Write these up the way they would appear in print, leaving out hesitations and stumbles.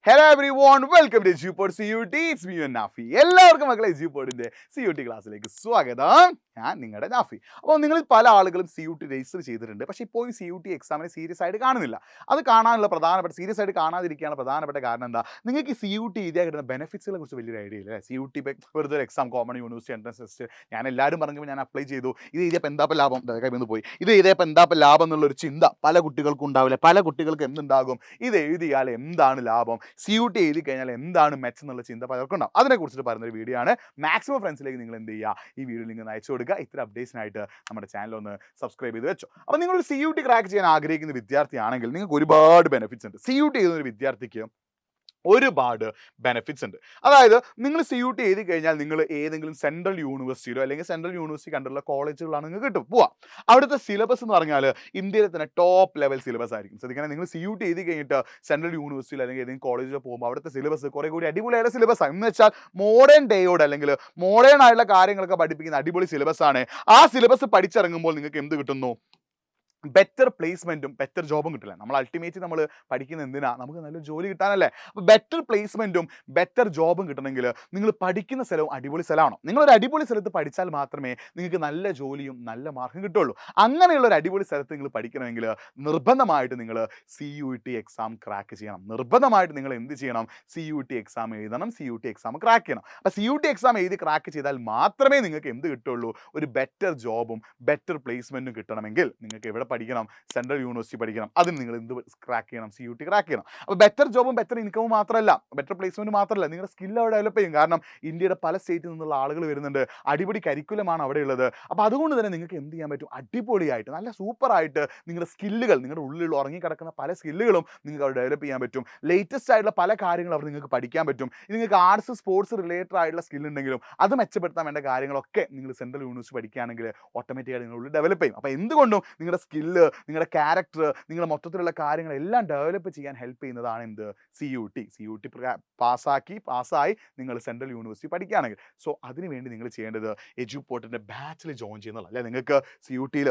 Hello everyone, welcome to Jupod CUT. It's me and Nafi. എല്ലാവർക്കും മക്കളെ Jupodന്റെ CUT ക്ലാസ്സിലേക്ക് സ്വാഗതം. ഞാൻ നിങ്ങളുടെ നാഫി. അപ്പോൾ നിങ്ങളിൽ പല ആളുകളും CUT രജിസ്റ്റർ ചെയ്തിട്ടുണ്ട്. പക്ഷേ ഇപ്പോൾ ഈ CUT എക്സാമിനെ സീരിയസ് ആയിട്ട് കാണുന്നില്ല. അത് കാണാനുള്ള സീരിയസ് ആയിട്ട് കാണാതിരിക്കാനുള്ള പ്രധാനപ്പെട്ട കാരണം എന്താ? നിങ്ങൾക്ക് ഈ CUT എഴുതിയാൽ കിട്ടുന്ന ബെനിഫിറ്റ്സുകളെ കുറിച്ച് വലിയൊരു ഐഡിയ ഇല്ല. CUT വെറുതെ ഒരു exam, common university entrance test. ഞാൻ എല്ലാവരും പറഞ്ഞപ്പോൾ ഞാൻ അപ്ലൈ ചെയ്തു. ഇത് എഴുതിയപ്പോൾ എന്താ ലാഭം? കൈവന്ന് പോയി. ഇത് എഴുതിയപ്പോൾ എന്താ ലാഭം എന്നുള്ളൊരു ചിന്ത പല കുട്ടികൾക്കും ഉണ്ടാവില്ല. പല കുട്ടികൾക്ക് എന്തുണ്ടാകും? ഇത് എഴുതിയാൽ എന്താണ് ലാഭം? CUT എഴുതി കഴിഞ്ഞാൽ എന്താണ് മെച്ചം എന്നുള്ള ചിന്ത പലർക്കും ഉണ്ടാവും. അതിനെക്കുറിച്ചിട്ട് പറയുന്നൊരു വീഡിയോ ആണ്. മാക്സിമം ഫ്രണ്ട്സിലേക്ക് നിങ്ങൾ എന്ത് ചെയ്യുക, ഈ വീഡിയോ ലിങ്ക് അയച്ചു കൊടുക്കുക. ഇത്ര അപ്ഡേറ്റ്സിനായിട്ട് നമ്മുടെ ചാനൽ ഒന്ന് സബ്സ്ക്രൈബ് ചെയ്ത് വെച്ചോ. അപ്പോൾ നിങ്ങളൊരു CUT ക്രാക്ക് ചെയ്യാൻ ആഗ്രഹിക്കുന്ന വിദ്യാർത്ഥിയാണെങ്കിൽ നിങ്ങൾക്ക് ഒരുപാട് ബെനിഫിറ്റ്സ് ഉണ്ട്. CUT ചെയ്യുന്ന ഒരു വിദ്യാർത്ഥിക്ക് ഒരുപാട് ബെനിഫിറ്റ്സ് ഉണ്ട്. അതായത് നിങ്ങൾ CUT എഴുതി കഴിഞ്ഞാൽ നിങ്ങൾ ഏതെങ്കിലും സെൻട്രൽ യൂണിവേഴ്സിറ്റിയിലോ അല്ലെങ്കിൽ സെൻട്രൽ യൂണിവേഴ്സിറ്റി കണ്ടുള്ള കോളേജുകളാണ് നിങ്ങൾക്ക് കിട്ടും പോവാം. അവിടുത്തെ സിലബസ് എന്ന് പറഞ്ഞാൽ ഇന്ത്യയിലെ തന്നെ ടോപ്പ് ലെവൽ സിലബസ് ആയിരിക്കും. ശ്രദ്ധിക്കണം, നിങ്ങൾ CUT എഴുതി കഴിഞ്ഞിട്ട് സെൻട്രൽ യൂണിവേഴ്സിറ്റിയിൽ അല്ലെങ്കിൽ ഏതെങ്കിലും കോളേജിൽ പോകുമ്പോൾ അവിടുത്തെ സിലബസ് കുറേ കൂടി അടിപൊളിയായ സിലബസ് ആണ്. എന്ന് വെച്ചാൽ മോഡേൺ ഡേയോട് അല്ലെങ്കിൽ മോഡേൺ ആയിട്ടുള്ള കാര്യങ്ങളൊക്കെ പഠിപ്പിക്കുന്ന അടിപൊളി സിലബസ് ആണ്. ആ സിലബസ് പഠിച്ചിറങ്ങുമ്പോൾ നിങ്ങൾക്ക് എന്ത് കിട്ടുന്നു? ബെറ്റർ പ്ലേസ്മെന്റും ബെറ്റർ ജോബും കിട്ടില്ല. നമ്മൾ അൾട്ടിമേറ്റ്ലി നമ്മൾ പഠിക്കുന്ന എന്തിനാ? നമുക്ക് നല്ലൊരു ജോലി കിട്ടാനല്ലേ. അപ്പോൾ ബെറ്റർ പ്ലേസ്മെന്റും ബെറ്റർ ജോബും കിട്ടണമെങ്കിൽ നിങ്ങൾ പഠിക്കുന്ന സ്ഥലവും അടിപൊളി സ്ഥലമാണോ? നിങ്ങളൊരു അടിപൊളി സ്ഥലത്ത് പഠിച്ചാൽ മാത്രമേ നിങ്ങൾക്ക് നല്ല ജോലിയും നല്ല മാർക്കും കിട്ടുള്ളൂ. അങ്ങനെയുള്ള ഒരു അടിപൊളി സ്ഥലത്ത് നിങ്ങൾ പഠിക്കണമെങ്കിൽ നിർബന്ധമായിട്ട് നിങ്ങൾ CUT എക്സാം ക്രാക്ക് ചെയ്യണം. നിർബന്ധമായിട്ട് നിങ്ങൾ എന്ത് ചെയ്യണം? CUT എക്സാം എഴുതണം. CUT എക്സാം ക്രാക്ക് ചെയ്യണം. അപ്പോൾ CUT എക്സാം എഴുതി ക്രാക്ക് ചെയ്താൽ മാത്രമേ നിങ്ങൾക്ക് എന്ത് കിട്ടുള്ളൂ? ഒരു ബെറ്റർ ജോബും ബെറ്റർ പ്ലേസ്മെന്റും കിട്ടണമെങ്കിൽ നിങ്ങൾക്ക് എവിടെ പഠിക്കണം? സെൻട്രൽ യൂണിവേഴ്സിറ്റി പഠിക്കണം. അതിന് നിങ്ങൾ എന്ത് ക്രാക്ക് ചെയ്യണം? CUT ക്രാക്ക് ചെയ്യണം. അപ്പോൾ ബെറ്റർ ജോബും ബെറ്റർ ഇൻകമും മാത്രമല്ല, ബെറ്റർ പ്ലേസ്മെന്റ് മാത്രമല്ല, നിങ്ങളുടെ സ്കിൽ അവിടെ ഡെവലപ്പ് ചെയ്യും. കാരണം ഇന്ത്യയുടെ പല സ്റ്റേറ്റിൽ നിന്നുള്ള ആളുകൾ വരുന്നുണ്ട്. അടിപൊളി കരിക്കുലമാണ് അവിടെ ഉള്ളത്. അപ്പോൾ അതുകൊണ്ട് തന്നെ നിങ്ങൾക്ക് എന്ത് ചെയ്യാൻ പറ്റും? അടിപൊളിയായിട്ട് നല്ല സൂപ്പറായിട്ട് നിങ്ങളുടെ സ്കില്ലുകൾ, നിങ്ങളുടെ ഉള്ളിൽ ഉറങ്ങിക്കിടക്കുന്ന പല സ്കില്ലുകളും നിങ്ങൾക്ക് അവിടെ ഡെവലപ്പ് ചെയ്യാൻ പറ്റും. ലേറ്റസ്റ്റ് ആയിട്ടുള്ള പല കാര്യങ്ങളും അവിടെ നിങ്ങൾക്ക് പഠിക്കാൻ പറ്റും. നിങ്ങൾക്ക് ആർട്സ് സ്പോർട്സ് റിലേറ്റഡ് ആയിട്ടുള്ള സ്കിൽ ഉണ്ടെങ്കിലും അത് മെച്ചപ്പെടുത്താൻ വേണ്ട കാര്യങ്ങളൊക്കെ നിങ്ങൾ സെൻട്രൽ യൂണിവേഴ്സിറ്റി പഠിക്കുകയാണെങ്കിൽ ഓട്ടോമാറ്റിക്കായിട്ട് നിങ്ങളുടെ ഡെവലപ്പ് ചെയ്യും. അപ്പോൾ എന്തുകൊണ്ടും നിങ്ങളുടെ സ്കില്ല്, നിങ്ങളുടെ ക്യാരക്ടർ, നിങ്ങളുടെ മൊത്തത്തിലുള്ള കാര്യങ്ങളെല്ലാം ഡെവലപ്പ് ചെയ്യാൻ ഹെൽപ്പ് ചെയ്യുന്നതാണ് എന്ത്? CUT പാസ്സായി നിങ്ങൾ സെൻട്രൽ യൂണിവേഴ്സിറ്റി പഠിക്കുകയാണെങ്കിൽ. സോ അതിനുവേണ്ടി നിങ്ങൾ ചെയ്യേണ്ടത് എഡ്യൂപോർട്ടിൻ്റെ ബാച്ചിൽ ജോയിൻ ചെയ്യുന്നതല്ല. അല്ലെ, നിങ്ങൾക്ക് CUTയിൽ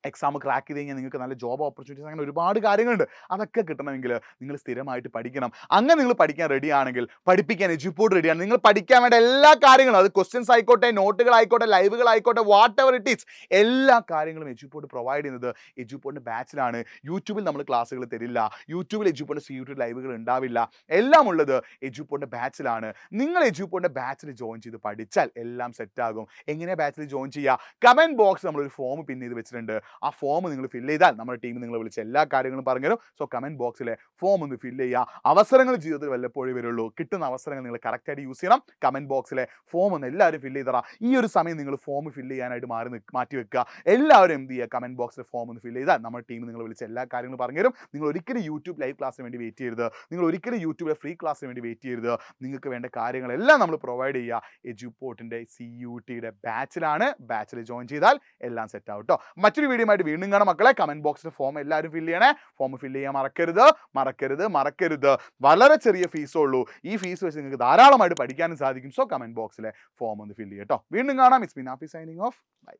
എക്സാം ക്രാക്ക് ചെയ്ത് കഴിഞ്ഞാൽ നിങ്ങൾക്ക് നല്ല ജോബ് ഓപ്പർച്യൂണിറ്റീസ്, അങ്ങനെ ഒരുപാട് കാര്യങ്ങളുണ്ട്. അതൊക്കെ കിട്ടണമെങ്കിൽ നിങ്ങൾ സ്ഥിരമായിട്ട് പഠിക്കണം. അങ്ങനെ നിങ്ങൾ പഠിക്കാൻ റെഡി ആണെങ്കിൽ പഠിപ്പിക്കാൻ എഡ്യൂപോർട്ട് റെഡിയാണ്. നിങ്ങൾ പഠിക്കാൻ വേണ്ട എല്ലാ കാര്യങ്ങളും, അത് ക്വസ്റ്റ്യൻസ് ആയിക്കോട്ടെ, നോട്ടുകളായിക്കോട്ടെ, ലൈവുകളായിക്കോട്ടെ, വാട്ട് എവർ ഇറ്റ് ഈസ്, എല്ലാ കാര്യങ്ങളും എഡ്യൂപോർട്ട് പ്രൊവൈഡ് ചെയ്യുന്നത് എഡ്യൂപോർട്ടിൻ്റെ ബാച്ചിലാണ്. യൂട്യൂബിൽ നമ്മൾ ക്ലാസ്സുകൾ തരില്ല. യൂട്യൂബിൽ എഡ്യൂപോർട്ട് CUT ലൈവുകൾ ഉണ്ടാവില്ല. എല്ലാം ഉള്ളത് എഡ്യൂപോർട്ടിൻ്റെ ബാച്ചിലാണ്. നിങ്ങൾ എഡ്യൂപോർട്ടിൻ്റെ ബാച്ചിൽ ജോയിൻ ചെയ്ത് പഠിച്ചാൽ എല്ലാം സെറ്റാകും. എങ്ങനെ ബാച്ചിൽ ജോയിൻ ചെയ്യുക? കമൻറ്റ് ബോക്സ് നമ്മളൊരു ഫോം പിൻ ചെയ്ത് വെച്ചിട്ടുണ്ട്. ആ ഫോം നിങ്ങൾ ഫില്ല് ചെയ്താൽ നമ്മുടെ ടീം നിങ്ങളെ വിളിച്ച് എല്ലാ കാര്യങ്ങളും പറഞ്ഞുതരും. സോ കമൻറ്റ് ബോക്സിലെ ഫോം ഒന്ന് ഫില്ല് ചെയ്യുക. അവസരങ്ങൾ ജീവിതത്തിൽ വല്ലപ്പോഴേ വരുള്ളൂ. കിട്ടുന്ന അവസരങ്ങൾ നിങ്ങൾ കറക്റ്റായിട്ട് യൂസ് ചെയ്യണം. കമൻറ്റ് ബോക്സിലെ ഫോം ഒന്ന് എല്ലാവരും ഫില്ല് ചെയ്തറ. ഈ ഒരു സമയം നിങ്ങൾ ഫോം ഫില്ല് ചെയ്യാനായിട്ട് മാറ്റി വെക്കുക. എല്ലാവരും എന്ത് ചെയ്യുക? കമൻറ്റ് ബോക്സിലെ ഫോം ഒന്ന് ഫില്ല് ചെയ്താൽ നമ്മുടെ ടീം നിങ്ങളെ വിളിച്ച് എല്ലാ കാര്യങ്ങളും പറഞ്ഞുതരും. നിങ്ങൾ ഒരിക്കലും യൂട്യൂബ് ലൈവ് ക്ലാസ്സിന് വേണ്ടി വെയിറ്റ് ചെയ്യരുത്. നിങ്ങൾ ഒരിക്കലും യൂട്യൂബിലെ ഫ്രീ ക്ലാസ്സിന് വേണ്ടി വെയിറ്റ് ചെയ്യരുത്. നിങ്ങൾക്ക് വേണ്ട കാര്യങ്ങളെല്ലാം നമ്മൾ പ്രൊവൈഡ് ചെയ്യുക എഡ്യൂപോർട്ടിൻ്റെ CUTയുടെ ബാച്ചിലാണ്. ബാച്ചിൽ ജോയിൻ ചെയ്താൽ എല്ലാം സെറ്റ് ആവും കേട്ടോ. മറ്റൊരു വീഡിയോ ആയിട്ട് വീണ്ടും കാണാം മക്കളെ. കമൻറ്റ് ബോക്സിൽ ഫോം എല്ലാവരും ഫില്ല് ചെയ്യണേ. ഫോം ഫില്ല് ചെയ്യാൻ മറക്കരുത്. വളരെ ചെറിയ ഫീസേ ഉള്ളൂ. ഈ ഫീസ് വെച്ച് നിങ്ങൾക്ക് ധാരാളമായിട്ട് പഠിക്കാനും സാധിക്കും. സോ കമൻറ്റ് ബോക്സിലെ ഫോം ഒന്ന് ഫില്ല് ചെയ്യട്ടോ. വീണ്ടും കാണാം. It's me Nafi signing off. By.